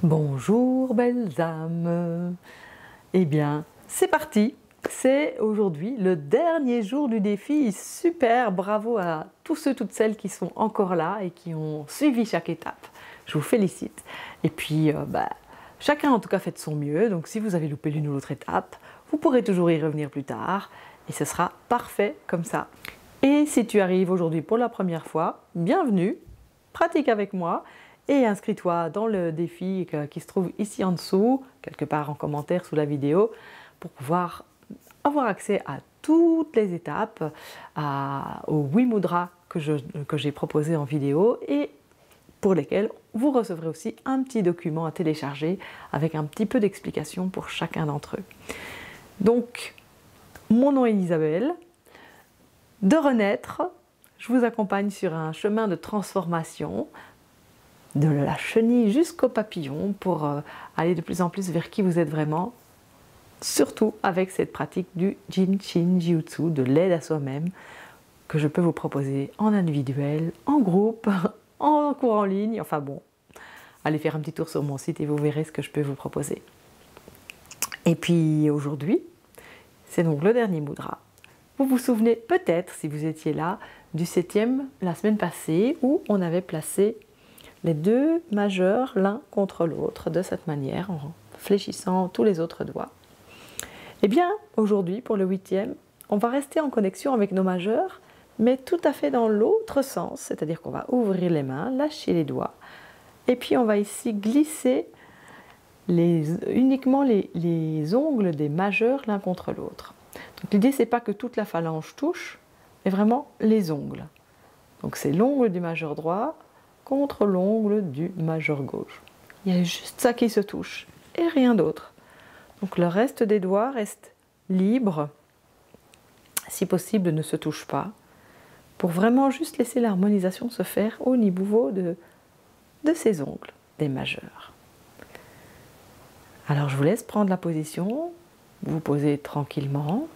Bonjour belles âmes. Eh bien, c'est parti. C'est aujourd'hui le dernier jour du défi. Super, bravo à tous ceux, toutes celles qui sont encore là et qui ont suivi chaque étape. Je vous félicite. Et puis, chacun en tout cas fait de son mieux. Donc si vous avez loupé l'une ou l'autre étape, vous pourrez toujours y revenir plus tard. Et ce sera parfait comme ça. Et si tu arrives aujourd'hui pour la première fois, bienvenue. Pratique avec moi. Et inscris-toi dans le défi qui se trouve ici en dessous, quelque part en commentaire sous la vidéo, pour pouvoir avoir accès à toutes les étapes, au Wimudra que j'ai proposé en vidéo et pour lesquelles vous recevrez aussi un petit document à télécharger avec un petit peu d'explication pour chacun d'entre eux. Donc, mon nom est Isabelle. De renaître, je vous accompagne sur un chemin de transformation, de la chenille jusqu'au papillon pour aller de plus en plus vers qui vous êtes vraiment, surtout avec cette pratique du Jin Shin Jyutsu, de l'aide à soi-même, que je peux vous proposer en individuel, en groupe, en cours en ligne, enfin bon, allez faire un petit tour sur mon site et vous verrez ce que je peux vous proposer. Et puis aujourd'hui, c'est donc le dernier mudra. Vous vous souvenez peut-être, si vous étiez là, du 7e la semaine passée où on avait placé les deux majeurs l'un contre l'autre de cette manière, en fléchissant tous les autres doigts. Eh bien, aujourd'hui, pour le 8e, on va rester en connexion avec nos majeurs, mais tout à fait dans l'autre sens, c'est-à-dire qu'on va ouvrir les mains, lâcher les doigts, et puis on va ici glisser uniquement les ongles des majeurs l'un contre l'autre. Donc l'idée, c'est pas que toute la phalange touche, mais vraiment les ongles. Donc c'est l'ongle du majeur droit contre l'ongle du majeur gauche. Il y a juste ça qui se touche et rien d'autre. Donc le reste des doigts reste libre, si possible ne se touche pas, pour vraiment juste laisser l'harmonisation se faire au niveau de ces ongles des majeurs. Alors je vous laisse prendre la position, vous posez tranquillement.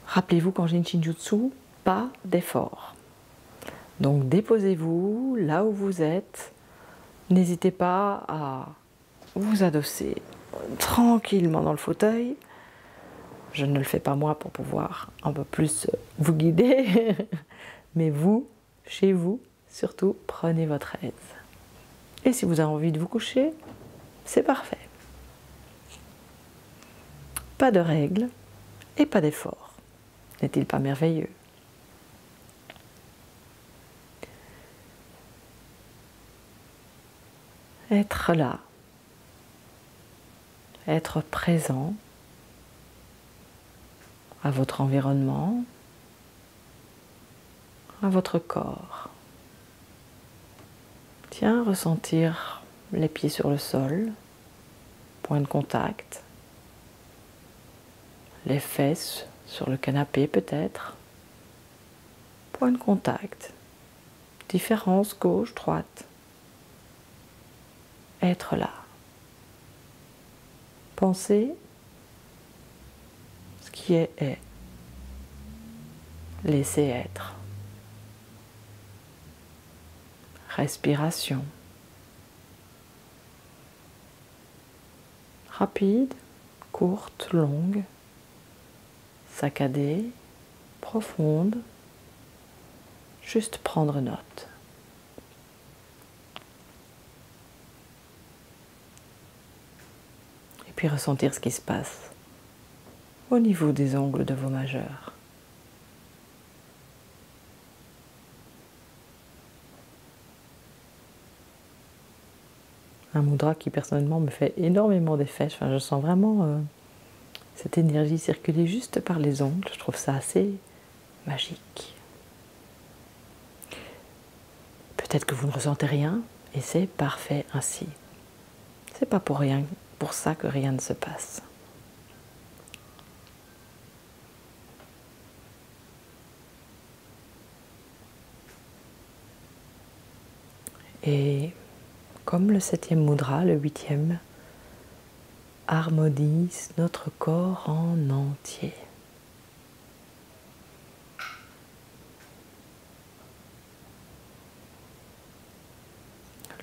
Rappelez-vous qu'en Jin Shin Jyutsu, pas d'effort. Donc déposez-vous là où vous êtes. N'hésitez pas à vous adosser tranquillement dans le fauteuil. Je ne le fais pas moi pour pouvoir un peu plus vous guider. Mais vous, chez vous, surtout, prenez votre aise. Et si vous avez envie de vous coucher, c'est parfait. Pas de règles et pas d'effort. N'est-il pas merveilleux ? Être là, être présent à votre environnement, à votre corps. Tiens, ressentir les pieds sur le sol, point de contact, les fesses sur le canapé peut-être, point de contact, différence gauche, droite. Être là. Pensez, ce qui est est. Laissez être. Respiration. Rapide, courte, longue, saccadée, profonde. Juste prendre note. Puis ressentir ce qui se passe au niveau des ongles de vos majeurs. Un mudra qui personnellement me fait énormément d'effet. Enfin, je sens vraiment cette énergie circuler juste par les ongles. Je trouve ça assez magique. Peut-être que vous ne ressentez rien et c'est parfait ainsi. C'est pas pour rien. Pour ça que rien ne se passe. Et comme le 7e mudra, le 8e, harmonise notre corps en entier.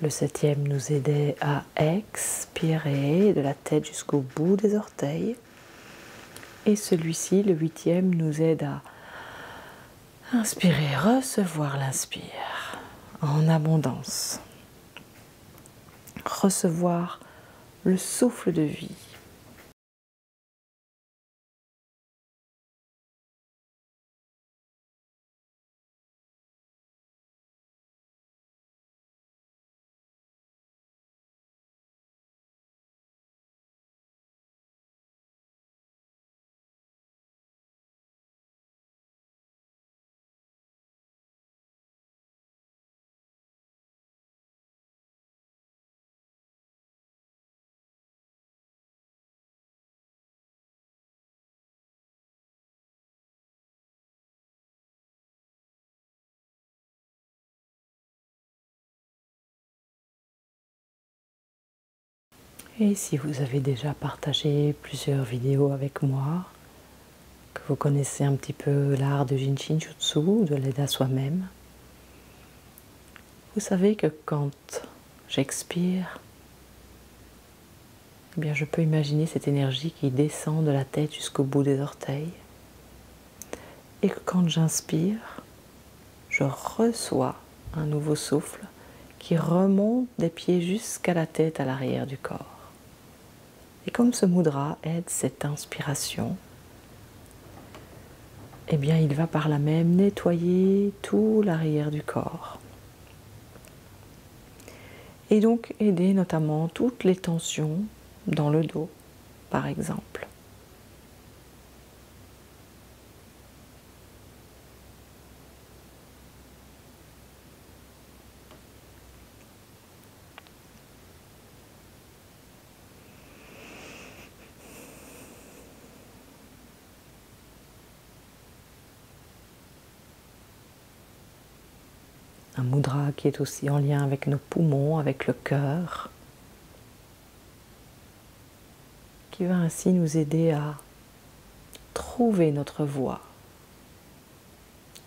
Le 7e nous aidait à expirer de la tête jusqu'au bout des orteils. Et celui-ci, le 8e, nous aide à inspirer, recevoir l'inspire en abondance. Recevoir le souffle de vie. Et si vous avez déjà partagé plusieurs vidéos avec moi, que vous connaissez un petit peu l'art de Jinshin Jutsu, de l'aide à soi-même, vous savez que quand j'expire, eh bien je peux imaginer cette énergie qui descend de la tête jusqu'au bout des orteils. Et que quand j'inspire, je reçois un nouveau souffle qui remonte des pieds jusqu'à la tête, à l'arrière du corps. Et comme ce mudra aide cette inspiration, eh bien il va par là même nettoyer tout l'arrière du corps. Et donc aider notamment toutes les tensions dans le dos, par exemple. Un mudra qui est aussi en lien avec nos poumons, avec le cœur, qui va ainsi nous aider à trouver notre voie.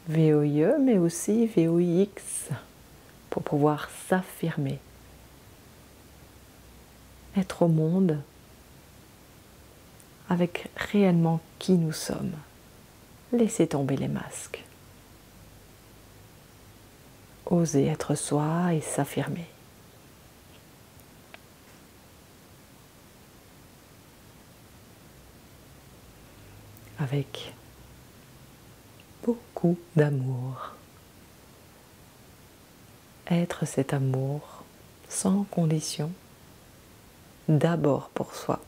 VOIE, mais aussi VOIX, pour pouvoir s'affirmer. Être au monde avec réellement qui nous sommes. Laisser tomber les masques. Oser être soi et s'affirmer. Avec beaucoup d'amour. Être cet amour sans condition, d'abord pour soi.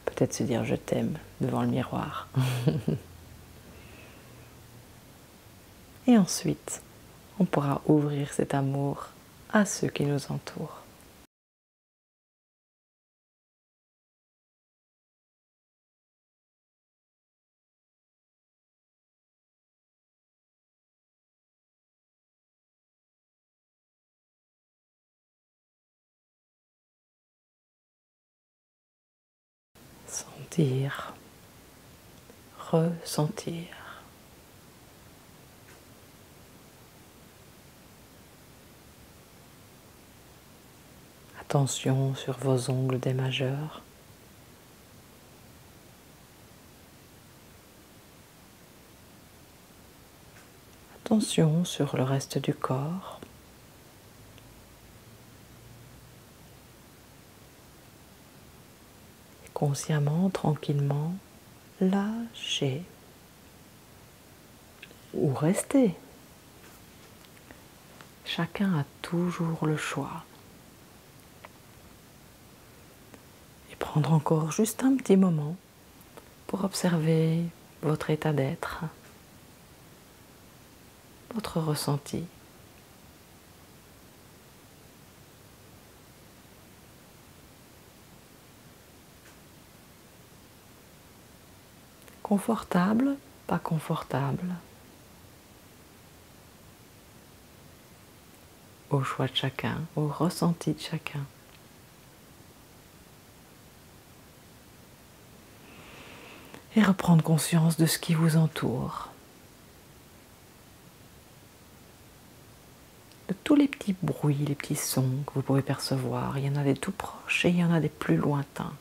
Peut-être se dire je t'aime devant le miroir. Et ensuite, on pourra ouvrir cet amour à ceux qui nous entourent. Sentir, ressentir. Attention sur vos ongles des majeurs. Attention sur le reste du corps. Et consciemment, tranquillement, lâchez ou restez. Chacun a toujours le choix. Et prendre encore juste un petit moment pour observer votre état d'être, votre ressenti. Confortable, pas confortable. Au choix de chacun, au ressenti de chacun. Et reprendre conscience de ce qui vous entoure. de tous les petits bruits, les petits sons que vous pouvez percevoir. Il y en a des tout proches et il y en a des plus lointains.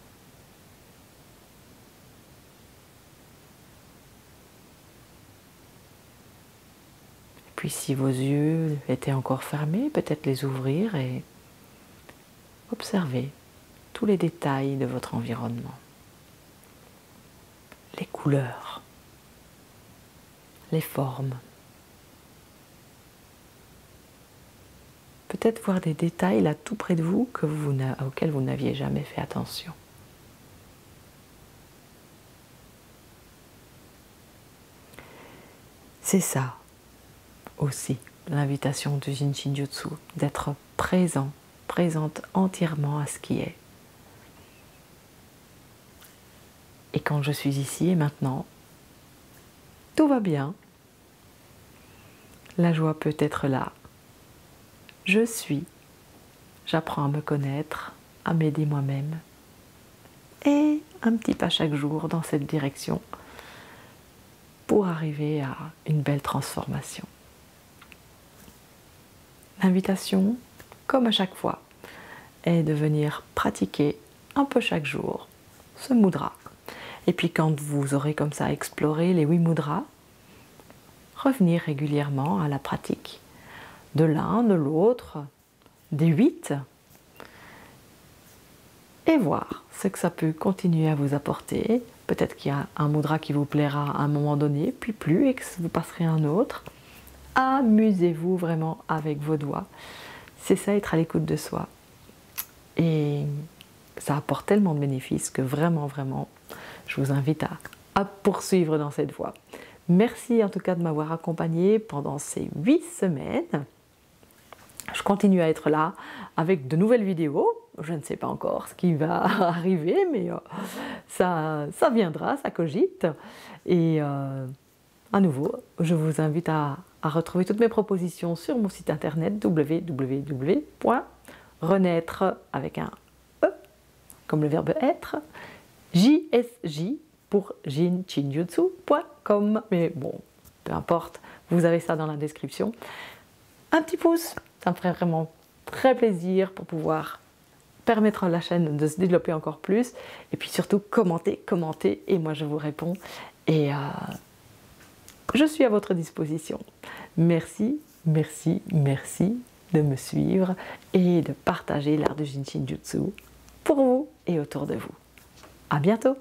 Et puis si vos yeux étaient encore fermés, peut-être les ouvrir et observer tous les détails de votre environnement. Les couleurs, les formes. Peut-être voir des détails là tout près de vous auxquels vous n'aviez jamais fait attention. C'est ça aussi l'invitation du Jin Shin Jutsu, d'être présent, présente entièrement à ce qui est. Et quand je suis ici et maintenant, tout va bien. La joie peut être là. Je suis. J'apprends à me connaître, à m'aider moi-même. Et un petit pas chaque jour dans cette direction pour arriver à une belle transformation. L'invitation, comme à chaque fois, est de venir pratiquer un peu chaque jour ce mudra. Et puis quand vous aurez comme ça exploré les 8 mudras, revenir régulièrement à la pratique de l'un, de l'autre, des 8, et voir ce que ça peut continuer à vous apporter. Peut-être qu'il y a un mudra qui vous plaira à un moment donné, puis plus, et que vous passerez à un autre. Amusez-vous vraiment avec vos doigts. C'est ça, être à l'écoute de soi. Et ça apporte tellement de bénéfices que vraiment, vraiment, je vous invite à poursuivre dans cette voie. Merci en tout cas de m'avoir accompagné pendant ces 8 semaines. Je continue à être là avec de nouvelles vidéos. Je ne sais pas encore ce qui va arriver, mais ça viendra, ça cogite. Et à nouveau, je vous invite à retrouver toutes mes propositions sur mon site internet www.renaître avec un E, comme le verbe être, JSJ pour jinshinjutsu.com. Mais bon, peu importe, vous avez ça dans la description. Un petit pouce, ça me ferait vraiment très plaisir pour pouvoir permettre à la chaîne de se développer encore plus. Et puis surtout, commentez, et moi je vous réponds. Et je suis à votre disposition. Merci, merci, merci de me suivre et de partager l'art du Jin Shin Jutsu pour vous et autour de vous. À bientôt!